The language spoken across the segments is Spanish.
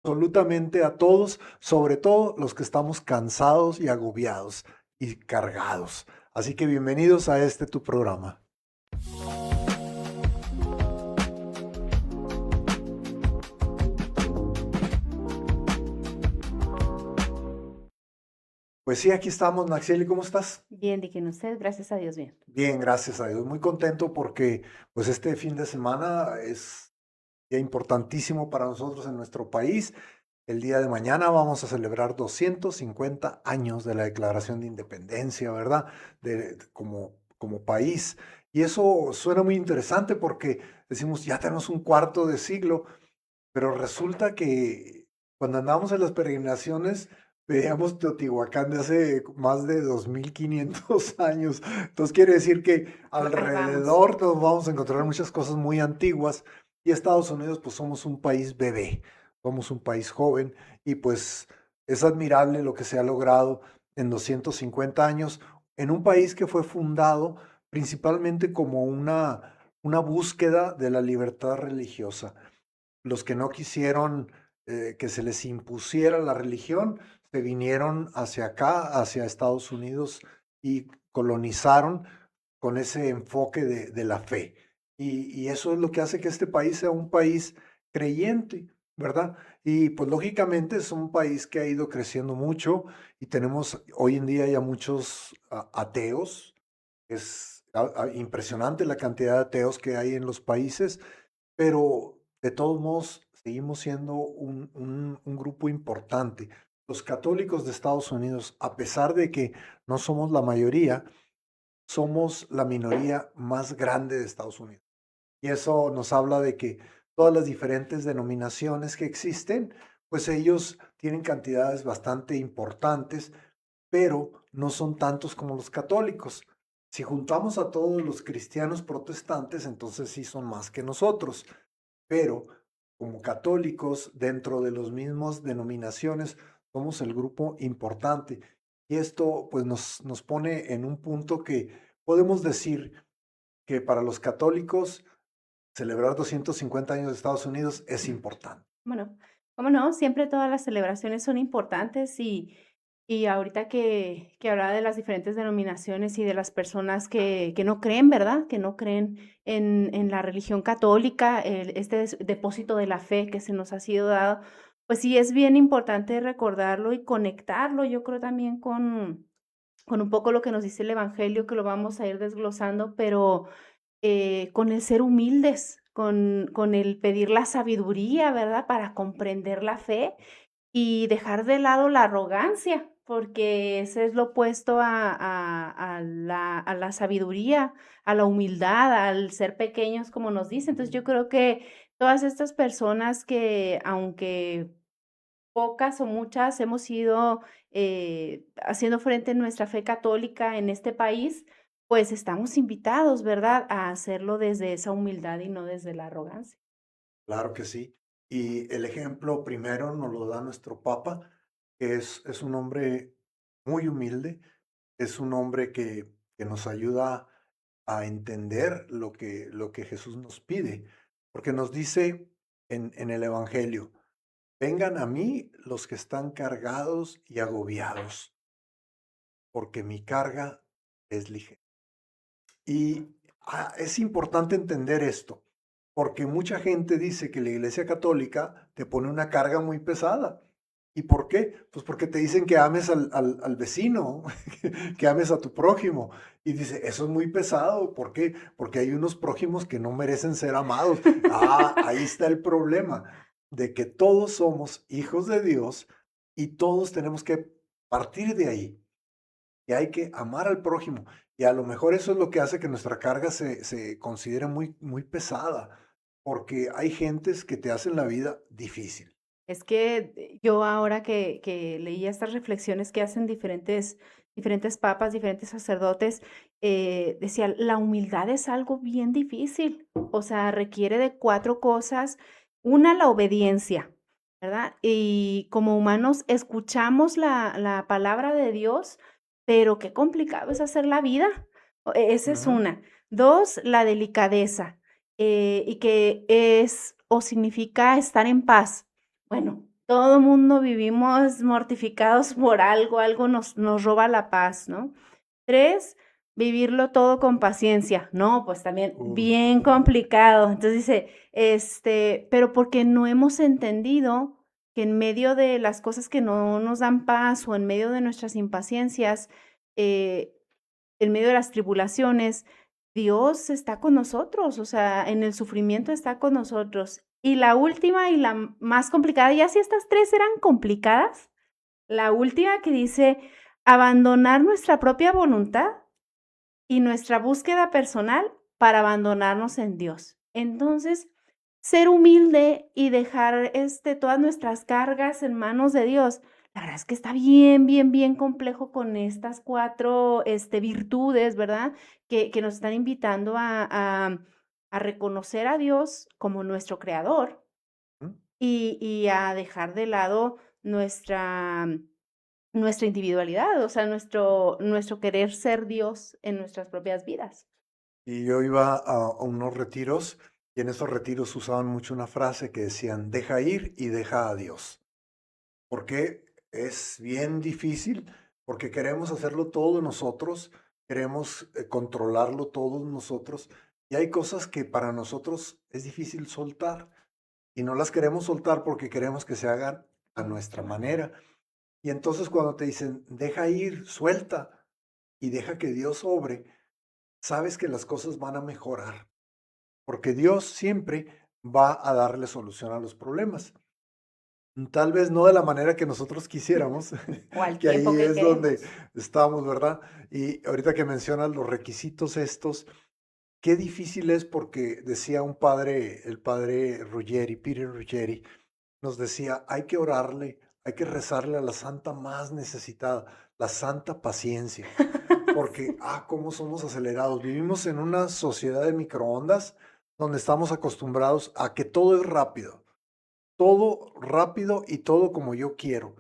absolutamente a todos, sobre todo los que estamos cansados y agobiados y cargados. Así que bienvenidos a este tu programa. Pues sí, aquí estamos, Naxieli, ¿cómo estás? Bien, Dicken, usted, gracias a Dios, bien. Bien, gracias a Dios. Muy contento porque pues este fin de semana es día importantísimo para nosotros en nuestro país. El día de mañana vamos a celebrar 250 años de la Declaración de Independencia, ¿verdad? Como país. Y eso suena muy interesante porque decimos, ya tenemos un cuarto de siglo, pero resulta que cuando andábamos en las peregrinaciones, veíamos Teotihuacán de hace más de 2500 años. Entonces quiere decir que Ahí vamos. alrededor nos vamos a encontrar muchas cosas muy antiguas y Estados Unidos pues somos un país bebé, somos un país joven y pues es admirable lo que se ha logrado en 250 años en un país que fue fundado principalmente como una búsqueda de la libertad religiosa. Los que no quisieron que se les impusiera la religión, se vinieron hacia acá, hacia Estados Unidos y colonizaron con ese enfoque de la fe. Y eso es lo que hace que este país sea un país creyente, ¿verdad? Y pues lógicamente es un país que ha ido creciendo mucho y tenemos hoy en día ya muchos ateos. Es impresionante la cantidad de ateos que hay en los países, pero de todos modos seguimos siendo un grupo importante. Los católicos de Estados Unidos, a pesar de que no somos la mayoría, somos la minoría más grande de Estados Unidos. Y eso nos habla de que todas las diferentes denominaciones que existen, pues ellos tienen cantidades bastante importantes, pero no son tantos como los católicos. Si juntamos a todos los cristianos protestantes, entonces sí son más que nosotros, pero como católicos dentro de los mismos denominaciones somos el grupo importante. Y esto pues nos pone en un punto que podemos decir que para los católicos celebrar 250 años de Estados Unidos es importante. Bueno, ¿cómo no? Siempre todas las celebraciones son importantes y ahorita que hablaba de las diferentes denominaciones y de las personas que no creen, ¿verdad? Que no creen en la religión católica, este depósito de la fe que se nos ha sido dado, pues sí es bien importante recordarlo y conectarlo, yo creo también con un poco lo que nos dice el Evangelio, que lo vamos a ir desglosando, pero con el ser humildes, con el pedir la sabiduría, ¿verdad? Para comprender la fe y dejar de lado la arrogancia, porque ese es lo opuesto a la sabiduría, a la humildad, al ser pequeños, como nos dice. Entonces, yo creo que todas estas personas que, aunque pocas o muchas hemos ido, haciendo frente en nuestra fe católica en este país, pues estamos invitados, ¿verdad?, a hacerlo desde esa humildad y no desde la arrogancia. Claro que sí. Y el ejemplo primero nos lo da nuestro Papa, que es un hombre muy humilde, es un hombre que nos ayuda a entender lo que Jesús nos pide, porque nos dice en el Evangelio, vengan a mí los que están cargados y agobiados, porque mi carga es ligera. Y es importante entender esto, porque mucha gente dice que la Iglesia Católica te pone una carga muy pesada. ¿Y por qué? Pues porque te dicen que ames al vecino, que ames a tu prójimo. Y dice, eso es muy pesado. ¿Por qué? Porque hay unos prójimos que no merecen ser amados. Ahí está el problema, de que todos somos hijos de Dios y todos tenemos que partir de ahí que hay que amar al prójimo. Y a lo mejor eso es lo que hace que nuestra carga se considere muy, muy pesada, porque hay gentes que te hacen la vida difícil. Es que yo ahora que leía estas reflexiones que hacen diferentes papas, diferentes sacerdotes, decía, la humildad es algo bien difícil, o sea, requiere de 4 cosas. Una, la obediencia, ¿verdad? Y como humanos escuchamos la palabra de Dios, pero qué complicado es hacer la vida. Esa es Ujú. una. 2, la delicadeza, y que es o significa estar en paz. Bueno, todo mundo vivimos mortificados por algo, algo nos roba la paz, ¿no? 3, vivirlo todo con paciencia. No, pues también Uy, bien complicado. Entonces dice, pero porque no hemos entendido que en medio de las cosas que no nos dan paz o en medio de nuestras impaciencias, eh, en medio de las tribulaciones, Dios está con nosotros, o sea, en el sufrimiento está con nosotros. Y la última y la más complicada, ya si estas 3 eran complicadas, la última que dice, abandonar nuestra propia voluntad y nuestra búsqueda personal para abandonarnos en Dios. Entonces, ser humilde y dejar, todas nuestras cargas en manos de Dios, la verdad es que está bien, bien, bien complejo con estas 4, virtudes, ¿verdad? Que nos están invitando a reconocer a Dios como nuestro creador ¿mm? y a dejar de lado nuestra nuestra individualidad, o sea, nuestro querer ser Dios en nuestras propias vidas. Y yo iba a unos retiros y en esos retiros usaban mucho una frase que decían, deja ir y deja a Dios. Porque es bien difícil, porque queremos hacerlo todo nosotros, queremos controlarlo todos nosotros, y hay cosas que para nosotros es difícil soltar, y no las queremos soltar porque queremos que se hagan a A nuestra nuestra manera. manera. Y entonces cuando te dicen, deja ir, suelta y deja que Dios obre, sabes que las cosas van a mejorar, porque Dios siempre va a darle solución a los problemas. Tal vez no de la manera que nosotros quisiéramos, O al que tiempo ahí que es donde queremos. estamos, ¿verdad? Y ahorita que mencionas los requisitos estos, qué difícil es porque decía un padre, el padre Ruggeri, Peter Ruggeri, nos decía, hay que orarle, hay que rezarle a la santa más necesitada, la santa paciencia, porque, Sí. cómo somos acelerados. Vivimos en una sociedad de microondas donde estamos acostumbrados a que todo rápido y todo como yo quiero.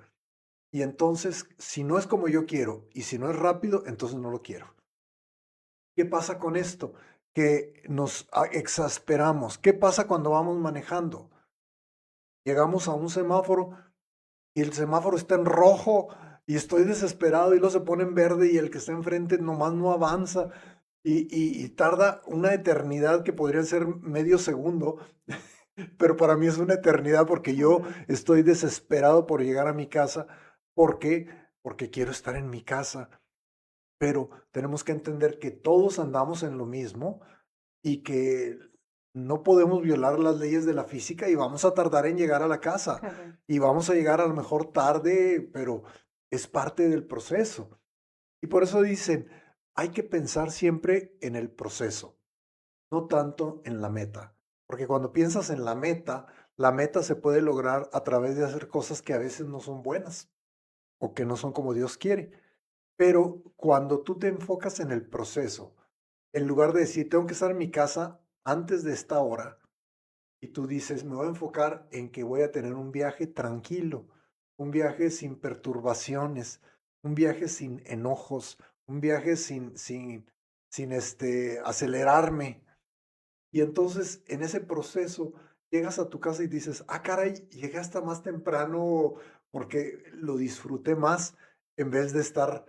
Y entonces, si no es como yo quiero y si no es rápido, entonces no lo quiero. ¿Qué pasa con esto? Que nos exasperamos. ¿Qué pasa cuando vamos manejando? Llegamos a un semáforo y el semáforo está en rojo y estoy desesperado y luego se pone en verde y el que está enfrente nomás no avanza y tarda una eternidad que podría ser medio segundo, pero para mí es una eternidad porque yo Ujú. estoy desesperado por llegar a mi casa. ¿Por qué? Porque quiero estar en mi casa. Pero tenemos que entender que todos andamos en lo mismo y que no podemos violar las leyes de la física y vamos a tardar en llegar a la casa Correcto. y vamos a llegar a lo mejor tarde, pero es parte del proceso. Y por eso dicen, hay que pensar siempre en el proceso, no tanto en la meta, porque cuando piensas en la meta se puede lograr a través de hacer cosas que a veces no son buenas o que no son como Dios quiere. Pero cuando tú te enfocas en el proceso, en lugar de decir, tengo que estar en mi casa antes de esta hora, y tú dices, me voy a enfocar en que voy a tener un viaje tranquilo, un viaje sin perturbaciones, un viaje sin enojos, un viaje sin acelerarme. Y entonces en ese proceso llegas a tu casa y dices, caray, llegué hasta más temprano porque lo disfruté más en vez de estar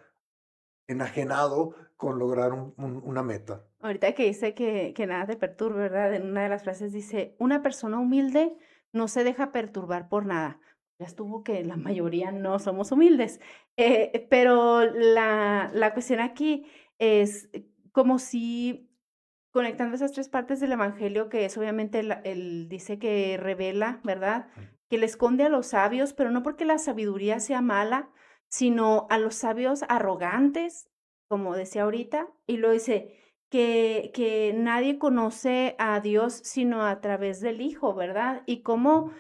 enajenado con lograr una meta. Ahorita que dice que nada te perturbe, ¿verdad? En una de las frases dice: "Una persona humilde no se deja perturbar por nada". Ya estuvo que la mayoría no somos humildes, pero la cuestión aquí es como si conectando esas 3 partes del evangelio, que es obviamente la él dice que revela, ¿verdad? Que le esconde a los sabios, pero no porque la sabiduría sea mala, sino a los sabios arrogantes, como decía ahorita, y lo dice que nadie conoce a Dios sino a través del Hijo, ¿verdad? Y cómo,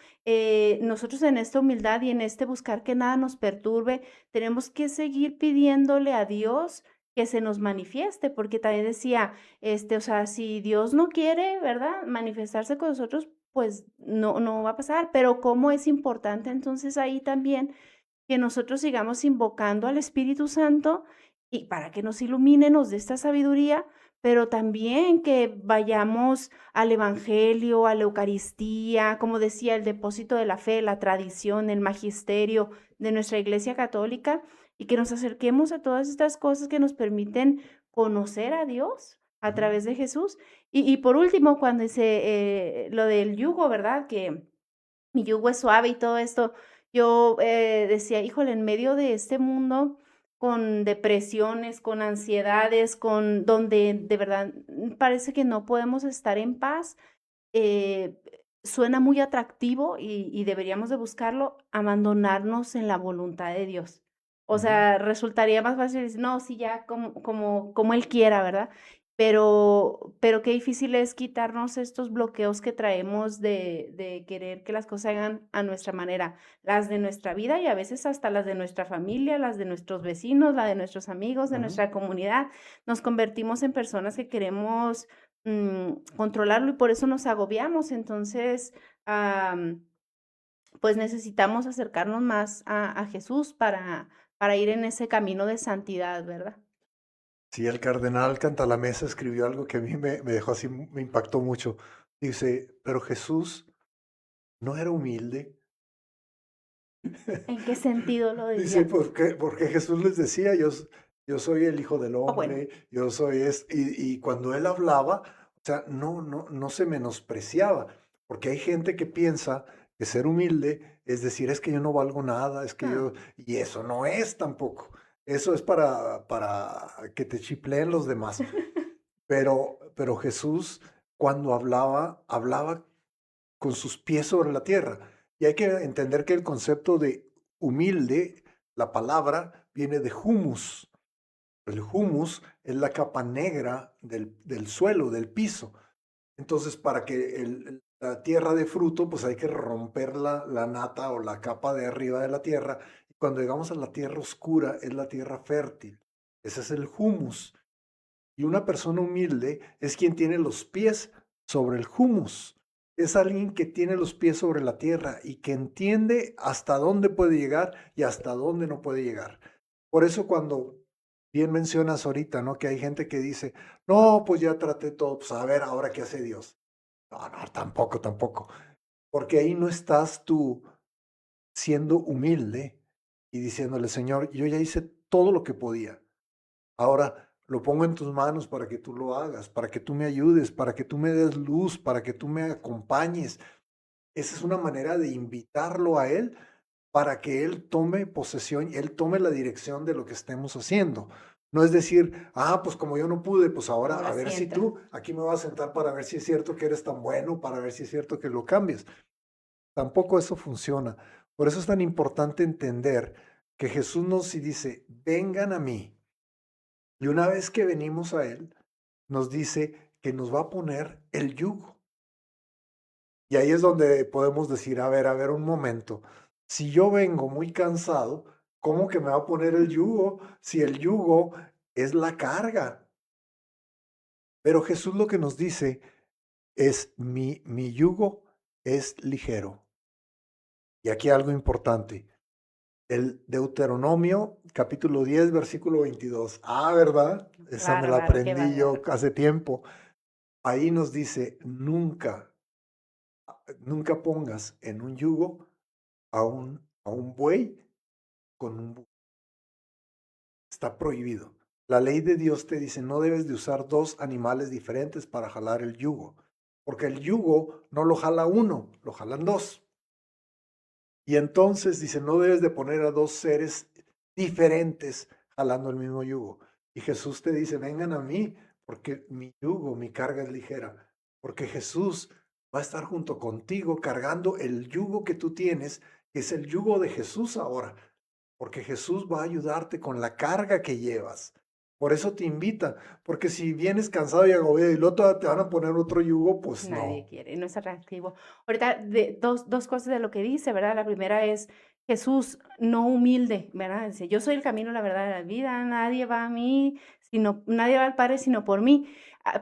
nosotros en esta humildad y en este buscar que nada nos perturbe, tenemos que seguir pidiéndole a Dios que se nos manifieste, porque también decía, o sea, si Dios no quiere, ¿verdad? Manifestarse con nosotros, pues no va a pasar, pero cómo es importante entonces ahí también que nosotros sigamos invocando al Espíritu Santo y para que nos ilumine, nos dé esta sabiduría, pero también que vayamos al evangelio, a la Eucaristía, como decía, el depósito de la fe, la tradición, el magisterio de nuestra Iglesia Católica, y que nos acerquemos a todas estas cosas que nos permiten conocer a Dios a Ujú. través de Jesús. Y por último, cuando dice lo del yugo, ¿verdad? Que mi yugo es suave y todo esto. Yo, decía: "Híjole, en medio de este mundo con depresiones, con ansiedades, con donde de verdad, parece que no podemos estar en paz", eh, suena muy atractivo y deberíamos de buscarlo, abandonarnos en la voluntad de Dios. O Ujú. sea, resultaría más fácil decir: "No, sí, ya como Él quiera", ¿verdad? Pero qué difícil es quitarnos estos bloqueos que traemos de querer que las cosas se hagan a nuestra manera, las de nuestra vida y a veces hasta las de nuestra familia, las de nuestros vecinos, la de nuestros amigos, de Ujú. nuestra comunidad. Nos convertimos en personas que queremos controlarlo y por eso nos agobiamos. Entonces, pues necesitamos acercarnos más a Jesús para ir en ese camino de santidad, ¿verdad? Sí, el cardenal Cantalamessa escribió algo que a mí me dejó así, me impactó mucho. Dice, pero Jesús no era humilde. ¿En qué sentido lo Dice, decía? porque Jesús les decía, yo soy el Hijo del Ah, bueno, Hombre, yo soy y cuando él hablaba, o sea, no se menospreciaba, porque hay gente que piensa que ser humilde es decir, es que yo no valgo nada, es que no. yo, y eso no es tampoco, eso es para que te chipleen los demás. Pero Jesús, cuando hablaba, hablaba con sus pies sobre la tierra. Y hay que entender que el concepto de humilde, la palabra, viene de humus. El humus es la capa negra del suelo, del piso. Entonces, para que la tierra dé fruto, pues hay que romper la nata o la capa de arriba de la tierra. Y cuando llegamos a la tierra oscura, es la tierra fértil. Ese es el humus. Y una persona humilde es quien tiene los pies sobre el humus. Es alguien que tiene los pies sobre la tierra y que entiende hasta dónde puede llegar y hasta dónde no puede llegar. Por eso cuando bien mencionas ahorita, ¿no? Que hay gente que dice, no, pues ya traté todo, pues a ver ahora qué hace Dios. No, no, tampoco, tampoco. Porque ahí no estás tú siendo humilde y diciéndole, Señor, yo ya hice todo lo que podía. Ahora lo pongo en tus manos para que tú lo hagas, para que tú me ayudes, para que tú me des luz, para que tú me acompañes. Esa es una manera de invitarlo a Él para que Él tome posesión y Él tome la dirección de lo que estemos haciendo. No es decir, pues como yo no pude, pues ahora a Ahora ver sí si entra. tú, aquí me vas a sentar para ver si es cierto que eres tan bueno, para ver si es cierto que lo cambies. Tampoco eso funciona. Por eso es tan importante entender que Jesús nos dice, vengan a mí. Y una vez que venimos a Él, nos dice que nos va a poner el yugo. Y ahí es donde podemos decir, a ver, un momento. Si yo vengo muy cansado, ¿cómo que me va a poner el yugo si el yugo es la carga? Pero Jesús lo que nos dice es, mi yugo es ligero. Y aquí algo importante. El Deuteronomio, capítulo 10 versículo 22. ¿Verdad? Qué Esa me la bárbaro, qué aprendí yo bárbaro. hace tiempo. Ahí nos dice, nunca pongas en un yugo a un buey con un burro. Está prohibido. La ley de Dios te dice, no debes de usar dos animales diferentes para jalar el yugo, porque el yugo no lo jala uno, lo jalan dos. Y entonces dice, no debes de poner a dos seres diferentes jalando el mismo yugo. Y Jesús te dice, vengan a mí, porque mi yugo, mi carga es ligera. Porque Jesús va a estar junto contigo cargando el yugo que tú tienes, que es el yugo de Jesús ahora. Porque Jesús va a ayudarte con la carga que llevas. Por eso te invita, porque si vienes cansado y agobiado y luego te van a poner otro yugo, pues Nadie no. quiere, no es atractivo. Ahorita, de dos cosas de lo que dice, ¿verdad? La primera es Jesús no humilde, ¿verdad? Dice: "Yo soy el camino, la verdad y la vida, nadie va a mí, sino nadie va al Padre sino por mí".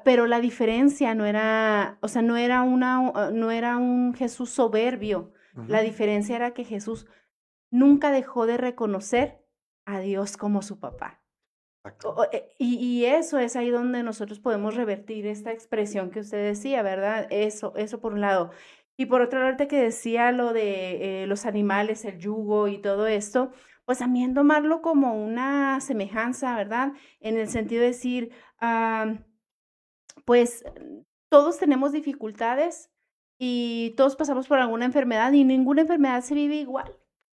Pero la diferencia no era, o sea, no era un Jesús soberbio. La Ujú. diferencia era que Jesús nunca dejó de reconocer a Dios como su papá. Exacto. Y eso es ahí donde nosotros podemos revertir esta expresión que usted decía, ¿verdad? Eso por un lado. Y por otro lado, ahorita que decía lo de los animales, el yugo y todo esto, pues también tomarlo como una semejanza, ¿verdad? En el sentido de decir, pues todos tenemos dificultades y todos pasamos por alguna enfermedad y ninguna enfermedad se vive igual.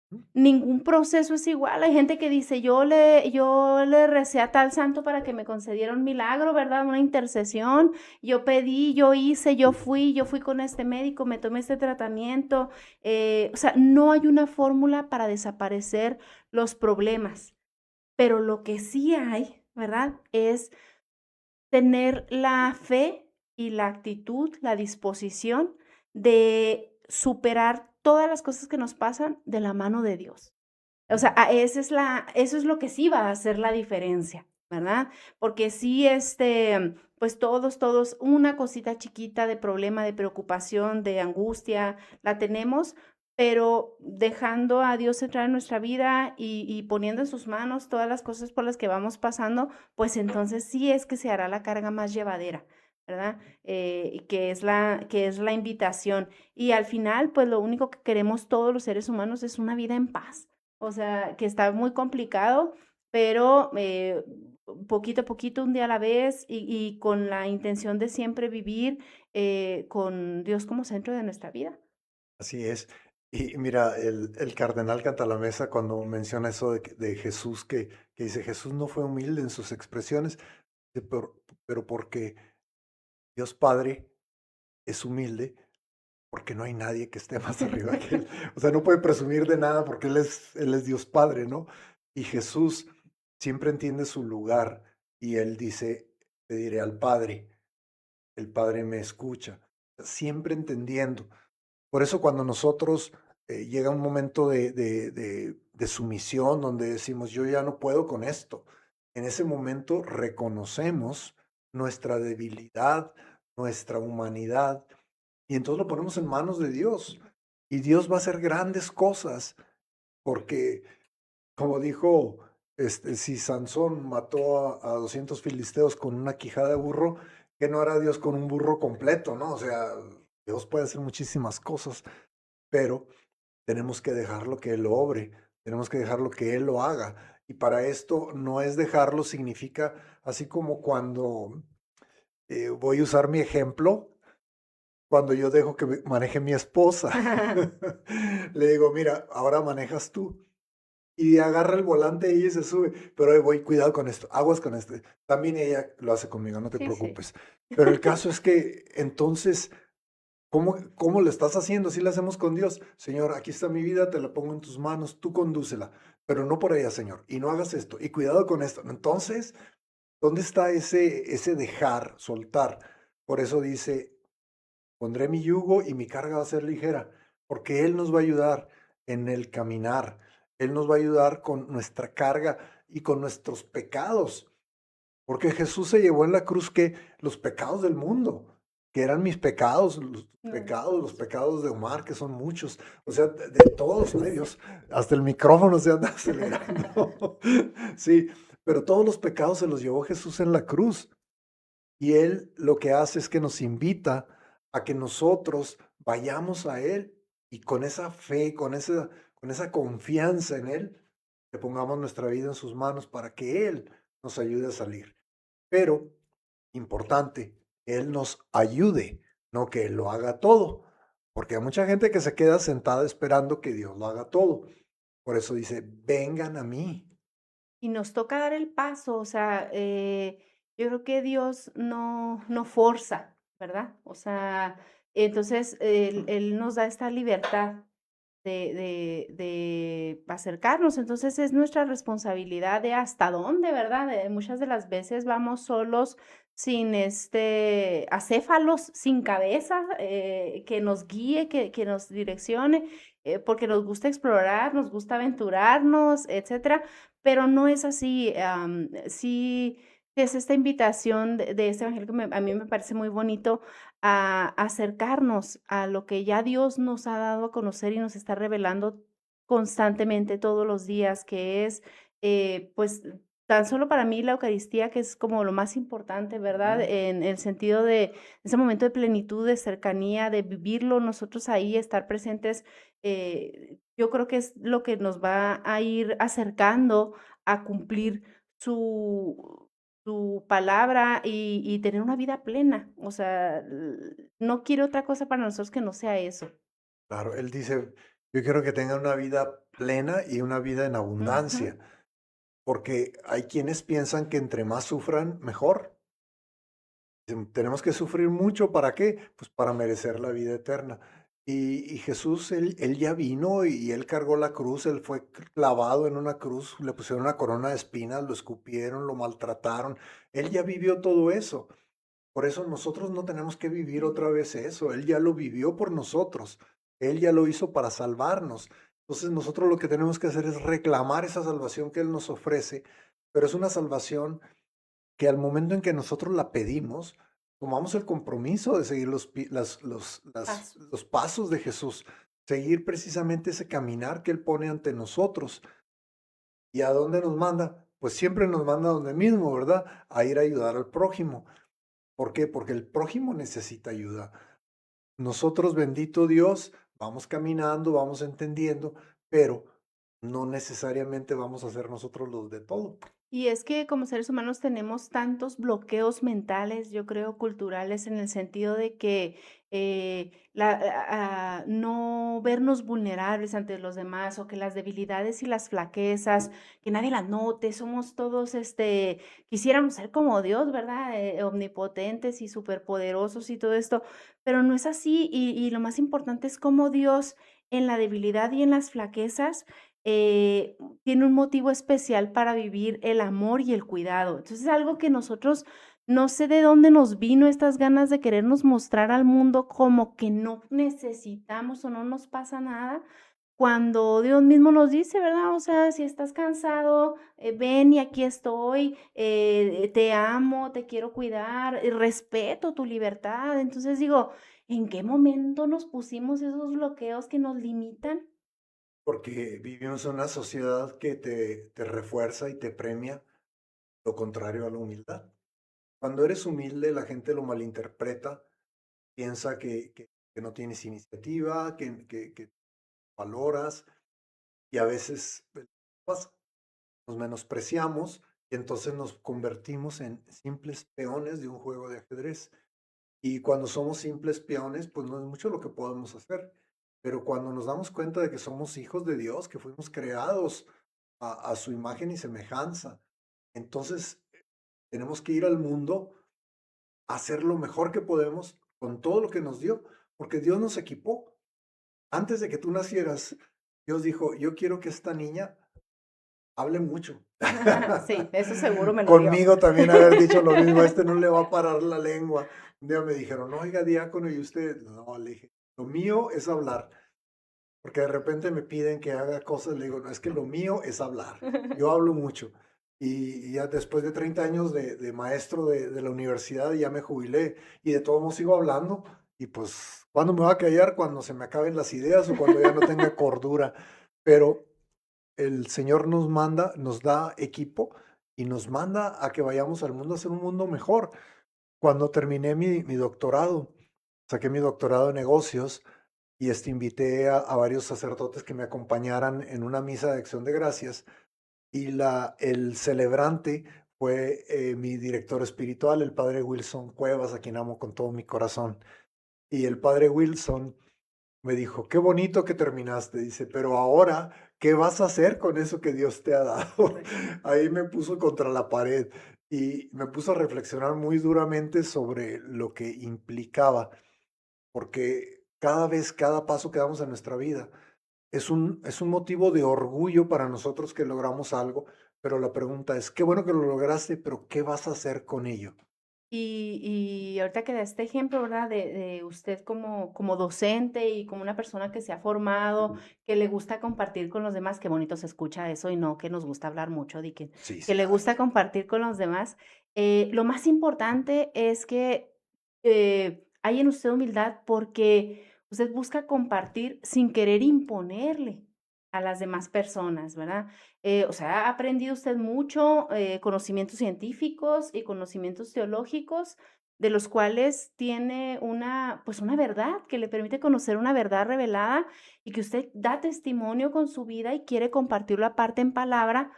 Mm, Ningún proceso es igual. Hay gente que dice: "Yo le recé a tal santo para que me concediera un milagro", ¿verdad? Una intercesión. Yo pedí, yo hice, yo fui con este médico, me tomé este tratamiento. O sea, no hay una fórmula para desaparecer los problemas, pero lo que sí hay, ¿verdad? Es tener la fe y la actitud, la disposición de superar todas las cosas que nos pasan de la mano de Dios. O sea, eso es lo que sí va a hacer la diferencia, ¿verdad? Porque sí, pues todos, una cosita chiquita de problema, de preocupación, de angustia, la tenemos, pero dejando a Dios entrar en nuestra vida y poniendo en sus manos todas las cosas por las que vamos pasando, pues entonces sí es que se hará la carga más llevadera, ¿verdad? Y que es la invitación. Y al final, pues lo único que queremos todos los seres humanos es una vida en paz. O sea, que está muy complicado, pero, poquito a poquito, un día a la vez, y con la intención de siempre vivir, con Dios como centro de nuestra vida. así es. Y mira, el cardenal Cantalamessa cuando menciona eso de Jesús, que dice, Jesús no fue humilde en sus expresiones, pero porque Dios Padre es humilde, porque no hay nadie que esté más arriba que él. O sea, no puede presumir de nada porque él es Dios Padre, ¿no? Y Jesús siempre entiende su lugar y él dice, le diré al Padre, el Padre me escucha, siempre entendiendo. Por eso cuando nosotros llega un momento de sumisión donde decimos, yo ya no puedo con esto, en ese momento reconocemos nuestra debilidad, nuestra humanidad, y entonces lo ponemos en manos de Dios. Y Dios va a hacer grandes cosas, porque como dijo, si Sansón mató a 200 filisteos con una quijada de burro, ¿qué no hará Dios con un burro completo, no? O sea, Dios puede hacer muchísimas cosas, pero tenemos que dejarlo que Él lo obre, tenemos que dejarlo que Él lo haga. Y para esto no es dejarlo, significa así como cuando voy a usar mi ejemplo, cuando yo dejo que maneje mi esposa. Le digo, mira, ahora manejas tú. Y agarra el volante y se sube, pero ahí voy, cuidado con esto, aguas con esto. También ella lo hace conmigo, no te Sí, sí. preocupes. Pero el caso es que entonces, ¿cómo lo estás haciendo? Si lo hacemos con Dios. Señor, aquí está mi vida, te la pongo en tus manos, tú condúcela, pero no por ella, Señor. Y no hagas esto, y cuidado con esto. Entonces, ¿dónde está ese dejar, soltar? Por eso dice, pondré mi yugo y mi carga va a ser ligera, porque Él nos va a ayudar en el caminar. Él nos va a ayudar con nuestra carga y con nuestros pecados. Porque Jesús se llevó en la cruz que los pecados del mundo, que eran mis pecados, Mm. los pecados de Omar, que son muchos, o sea, de todos, ay Dios, hasta el micrófono se anda acelerando. Sí, pero todos los pecados se los llevó Jesús en la cruz. Y Él lo que hace es que nos invita a que nosotros vayamos a Él y con esa fe, con esa confianza en Él, le pongamos nuestra vida en sus manos para que Él nos ayude a salir. Pero, importante, Él nos ayude, no que Él lo haga todo, porque hay mucha gente que se queda sentada esperando que Dios lo haga todo. Por eso dice, vengan a mí. Y nos toca dar el paso, o sea, yo creo que Dios no forza, ¿verdad? O sea, entonces Él nos da esta libertad de acercarnos. Entonces es nuestra responsabilidad de hasta dónde, ¿verdad? Muchas de las veces vamos solos, sin acéfalos, sin cabeza, que nos guíe, que nos direccione, porque nos gusta explorar, nos gusta aventurarnos, etcétera, pero no es así. Sí es esta invitación de este evangelio que a mí me parece muy bonito, a acercarnos a lo que ya Dios nos ha dado a conocer y nos está revelando constantemente todos los días, que es, pues, tan solo para mí la Eucaristía, que es como lo más importante, ¿verdad? Ujú. En el sentido de ese momento de plenitud, de cercanía, de vivirlo nosotros ahí, estar presentes, yo creo que es lo que nos va a ir acercando a cumplir su su palabra y tener una vida plena. O sea, no quiero otra cosa para nosotros que no sea eso. Claro, él dice, yo quiero que tengan una vida plena y una vida en Ujú. abundancia, porque hay quienes piensan que entre más sufran, mejor. Tenemos que sufrir mucho, ¿para qué? Pues para merecer la vida eterna. Y Jesús, él ya vino y él cargó la cruz, él fue clavado en una cruz, le pusieron una corona de espinas, lo escupieron, lo maltrataron. Él ya vivió todo eso. Por eso nosotros no tenemos que vivir otra vez eso. Él ya lo vivió por nosotros. Él ya lo hizo para salvarnos. Entonces nosotros lo que tenemos que hacer es reclamar esa salvación que Él nos ofrece, pero es una salvación que al momento en que nosotros la pedimos, tomamos el compromiso de seguir Pasos. los pasos de Jesús, seguir precisamente ese caminar que Él pone ante nosotros. ¿Y a dónde nos manda? Pues siempre nos manda a donde mismo, ¿verdad? A ir a ayudar al prójimo. ¿Por qué? Porque el prójimo necesita ayuda. Nosotros, bendito Dios, vamos caminando, vamos entendiendo, pero no necesariamente vamos a ser nosotros los de todo. Y es que como seres humanos tenemos tantos bloqueos mentales, yo creo, culturales, en el sentido de que no vernos vulnerables ante los demás o que las debilidades y las flaquezas, que nadie las note, somos todos, quisiéramos ser como Dios, ¿verdad? Omnipotentes y superpoderosos y todo esto, pero no es así y lo más importante es cómo Dios en la debilidad y en las flaquezas tiene un motivo especial para vivir el amor y el cuidado. Entonces, es algo que nosotros no sé de dónde nos vino estas ganas de querernos mostrar al mundo como que no necesitamos o no nos pasa nada, cuando Dios mismo nos dice, ¿verdad? O sea, si estás cansado, ven y aquí estoy, te amo, te quiero cuidar, respeto tu libertad. Entonces digo, ¿en qué momento nos pusimos esos bloqueos que nos limitan? Porque vivimos en una sociedad que te refuerza y te premia lo contrario a la humildad. Cuando eres humilde, la gente lo malinterpreta, piensa que no tienes iniciativa, que valoras, y a veces pasa, nos menospreciamos y entonces nos convertimos en simples peones de un juego de ajedrez. Y cuando somos simples peones, pues no es mucho lo que podemos hacer. Pero cuando nos damos cuenta de que somos hijos de Dios, que fuimos creados a su imagen y semejanza, entonces tenemos que ir al mundo a hacer lo mejor que podemos con todo lo que nos dio, porque Dios nos equipó. Antes de que tú nacieras, Dios dijo, yo quiero que esta niña hable mucho. Sí, eso seguro me lo dio. Conmigo también haber dicho lo mismo, a este no le va a parar la lengua. Un día me dijeron, oiga, diácono, ¿y usted? No, le dije, lo mío es hablar, porque de repente me piden que haga cosas, le digo, no, es que lo mío es hablar. Yo hablo mucho. Y ya después de 30 años de maestro de la universidad, ya me jubilé y de todos modos sigo hablando. Y pues, ¿cuándo me va a callar? Cuando se me acaben las ideas o cuando ya no tenga cordura. Pero el Señor nos manda, nos da equipo y nos manda a que vayamos al mundo a hacer un mundo mejor. Cuando terminé mi doctorado, saqué mi doctorado en negocios y invité a varios sacerdotes que me acompañaran en una misa de acción de gracias y el celebrante fue mi director espiritual, el padre Wilson Cuevas, a quien amo con todo mi corazón. Y el padre Wilson me dijo, qué bonito que terminaste, dice, pero ahora, ¿qué vas a hacer con eso que Dios te ha dado? Pues, Ahí me puso contra la pared y me puso a reflexionar muy duramente sobre lo que implicaba, porque cada vez, cada paso que damos en nuestra vida es un motivo de orgullo para nosotros que logramos algo, pero la pregunta es, qué bueno que lo lograste, pero ¿qué vas a hacer con ello? y ahorita que da este ejemplo, ¿verdad? De usted como docente y como una persona que se ha formado, que le gusta compartir con los demás, qué bonito se escucha eso y no que nos gusta hablar mucho, de Sí, que sí. le Ay, gusta compartir con los demás. Lo más importante es que, hay en usted humildad porque usted busca compartir sin querer imponerle. a las demás personas, ¿verdad? O sea, ha aprendido usted mucho, conocimientos científicos y conocimientos teológicos, de los cuales tiene una, pues una verdad que le permite conocer una verdad revelada y que usted da testimonio con su vida y quiere compartirlo aparte en palabra,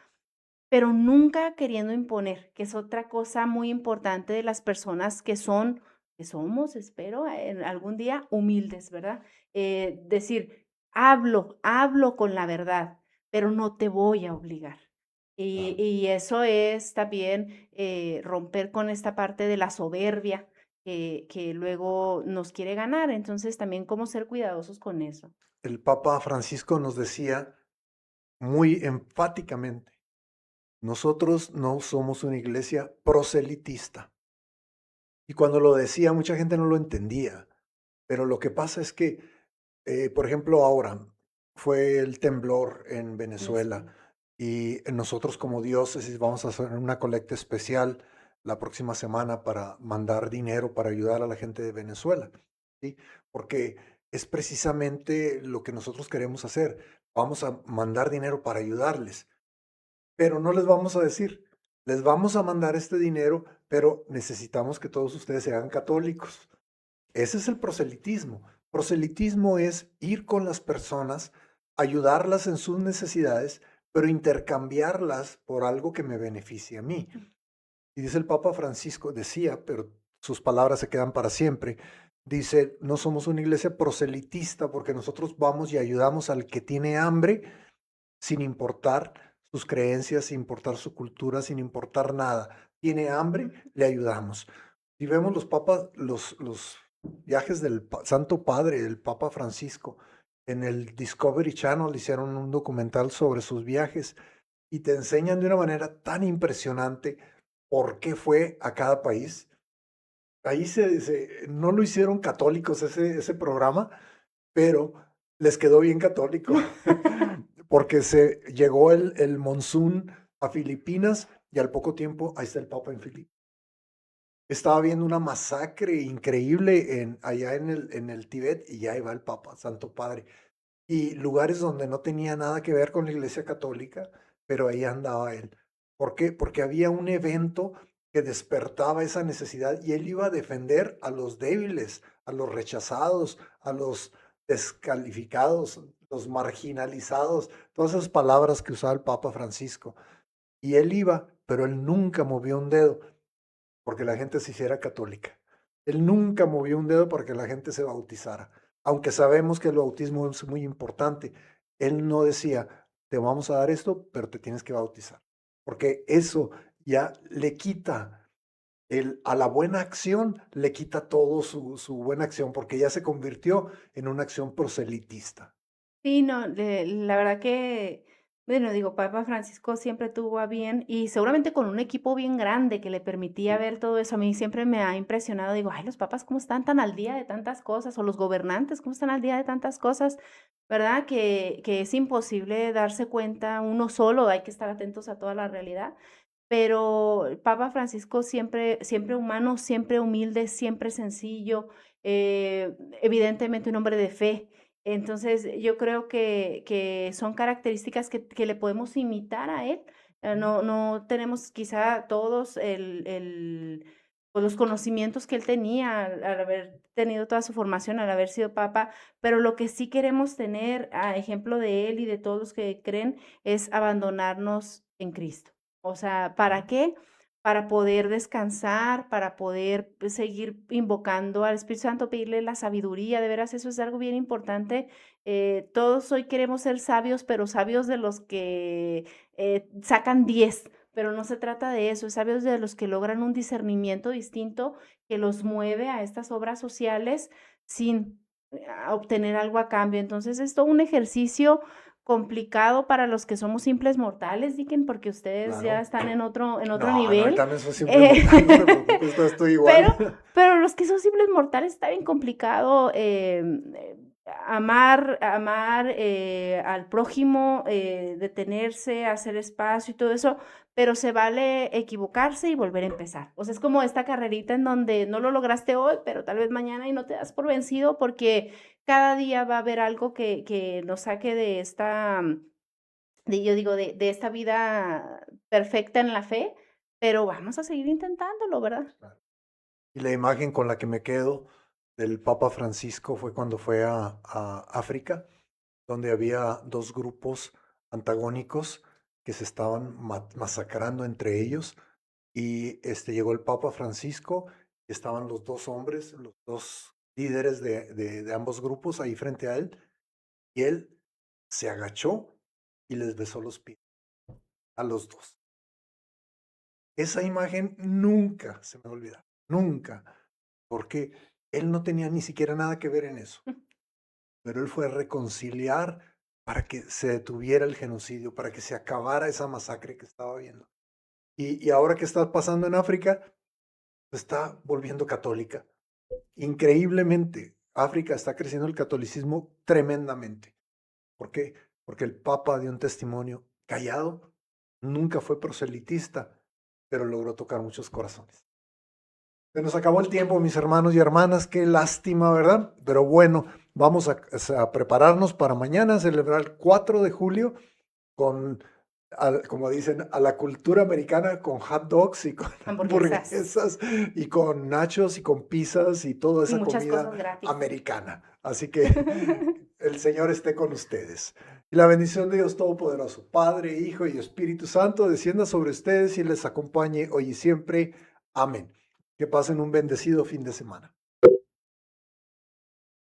pero nunca queriendo imponer, que es otra cosa muy importante de las personas que somos, espero, en algún día humildes, ¿verdad? Decir, hablo con la verdad, pero no te voy a obligar. Claro. Y eso es también romper con esta parte de la soberbia que luego nos quiere ganar. Entonces, también cómo ser cuidadosos con eso. El Papa Francisco nos decía muy enfáticamente, nosotros no somos una iglesia proselitista. Y cuando lo decía, mucha gente no lo entendía. Pero lo que pasa es que, por ejemplo, ahora fue el temblor en Venezuela Venezuela. y nosotros como diócesis vamos a hacer una colecta especial la próxima semana para mandar dinero para ayudar a la gente de Venezuela, ¿sí? Porque es precisamente lo que nosotros queremos hacer. Vamos a mandar dinero para ayudarles, pero no les vamos a decir, les vamos a mandar este dinero, pero necesitamos que todos ustedes sean católicos. Ese es el proselitismo. Proselitismo es ir con las personas, ayudarlas en sus necesidades, pero intercambiarlas por algo que me beneficie a mí. Y dice el Papa Francisco, decía, pero sus palabras se quedan para siempre, dice, no somos una iglesia proselitista porque nosotros vamos y ayudamos al que tiene hambre sin importar sus creencias, sin importar su cultura, sin importar nada. Tiene hambre, le ayudamos. Si vemos los papas, los viajes del Santo Padre, el Papa Francisco, en el Discovery Channel hicieron un documental sobre sus viajes y te enseñan de una manera tan impresionante por qué fue a cada país. Ahí no lo hicieron católicos ese programa, pero les quedó bien católico, porque se llegó el monzón a Filipinas y al poco tiempo ahí está el Papa en Filipinas. Estaba viendo una masacre increíble allá en el Tíbet y ya iba el Papa, Santo Padre. Y lugares donde no tenía nada que ver con la Iglesia Católica, pero ahí andaba él. ¿Por qué? Porque había un evento que despertaba esa necesidad y él iba a defender a los débiles, a los rechazados, a los descalificados, los marginalizados, todas esas palabras que usaba el Papa Francisco. Y él iba, pero él nunca movió un dedo porque la gente se hiciera católica. Él nunca movió un dedo para que la gente se bautizara, aunque sabemos que el bautismo es muy importante. Él no decía, te vamos a dar esto, pero te tienes que bautizar, porque eso ya le quita a la buena acción, le quita todo su buena acción, porque ya se convirtió en una acción proselitista. Sí, no, la verdad que, bueno, digo, Papa Francisco siempre tuvo a bien y seguramente con un equipo bien grande que le permitía ver todo eso. A mí siempre me ha impresionado, digo, ay, los papas cómo están tan al día de tantas cosas, o los gobernantes cómo están al día de tantas cosas, ¿verdad? Que es imposible darse cuenta uno solo, hay que estar atentos a toda la realidad. Pero el Papa Francisco siempre, siempre humano, siempre humilde, siempre sencillo, evidentemente un hombre de fe. Entonces, yo creo que son características que le podemos imitar a él. No tenemos quizá todos pues, los conocimientos que él tenía al haber tenido toda su formación, al haber sido papa, pero lo que sí queremos tener, a ejemplo de él y de todos los que creen, es abandonarnos en Cristo. O sea, ¿para qué? Para poder descansar, para poder, pues, seguir invocando al Espíritu Santo, pedirle la sabiduría, de veras, eso es algo bien importante. Todos hoy queremos ser sabios, pero sabios de los que, sacan 10, pero no se trata de eso, es sabios de los que logran un discernimiento distinto que los mueve a estas obras sociales sin, obtener algo a cambio. Entonces, es todo un ejercicio complicado para los que somos simples mortales, Dicken, porque ustedes ya Claro. están en otro No, no, yo nivel. también soy simple Eh, mortal, no te preocupes, estoy igual. pero pero los que son simples mortales está bien complicado, amar al prójimo, detenerse, hacer espacio y todo eso, pero se vale equivocarse y volver a empezar. O sea, es como esta carrerita en donde no lo lograste hoy, pero tal vez mañana y no te das por vencido porque cada día va a haber algo que nos saque de esta, yo digo, de esta vida perfecta en la fe, pero vamos a seguir intentándolo, ¿verdad? Y la imagen con la que me quedo del Papa Francisco fue cuando fue a África, donde había dos grupos antagónicos que se estaban masacrando entre ellos. Y llegó el Papa Francisco, y estaban los dos hombres, los dos líderes de ambos grupos ahí frente a él, y él se agachó y les besó los pies a los dos. Esa imagen nunca se me olvida, nunca, porque él no tenía ni siquiera nada que ver en eso, pero él fue a reconciliar para que se detuviera el genocidio, para que se acabara esa masacre que estaba viendo. Y ahora que está pasando en África, se está volviendo católica. Increíblemente, África está creciendo el catolicismo tremendamente. ¿Por qué? Porque el Papa dio un testimonio callado, nunca fue proselitista, pero logró tocar muchos corazones. Se nos acabó el tiempo, mis hermanos y hermanas, qué lástima, ¿verdad? Pero bueno, vamos a prepararnos para mañana celebrar el 4 de julio con, como dicen, a la cultura americana con hot dogs y con Hamburguesas hamburguesas y con nachos y con pizzas y toda y esa muchas comida cosas gratis. americana. Así que el Señor esté con ustedes. Y la bendición de Dios Todopoderoso, Padre, Hijo y Espíritu Santo, descienda sobre ustedes y les acompañe hoy y siempre. Amén. Que pasen un bendecido fin de semana.